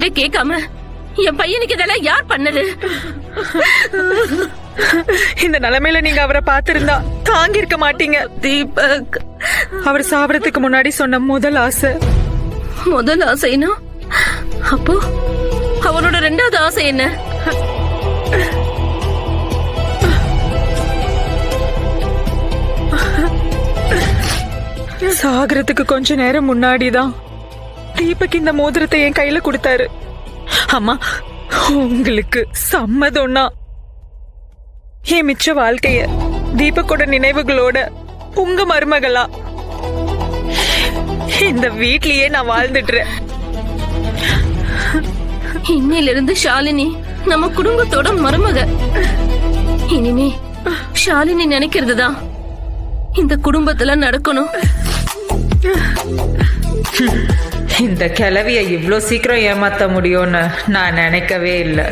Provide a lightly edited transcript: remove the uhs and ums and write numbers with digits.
என்கிட்ட கேட்காம என் பையனுக்கு இதெல்லாம் யார் பண்ணது? இந்த நிலைமையில நீங்க அவரை பார்த்திருந்தா தாங்கி இருக்க மாட்டீங்க. தீபக், அவர் சாவறதுக்கு முன்னாடி சொன்ன முதல் ஆசைனா அப்போ அவரோட ரெண்டாவது ஆசை என்ன? சாகறதுக்கு கொஞ்ச நேரம் முன்னாடிதான் தீபக் இந்த மோதிரத்தை என் கையில கொடுத்தாரு. அம்மா, உங்களுக்கு சம்மதம்னா என் மிச்ச வாழ்க்கைய தீபக்கோட நினைவுகளோட உங்க மருமகளா இந்த வீட்லயே நான் வாழ்ந்துடுறேன். இன்னையிலிருந்து ஷாலினி நம்ம குடும்பத்தோட மருமக. இனிமே ஷாலினி நினைக்கிறதுதான் இந்த குடும்பத்துல நடக்கணும். இந்த கிழவிய இவ்ளோ சீக்கிரம் ஏமாத்த முடியும்னு நான் நினைக்கவே இல்லை.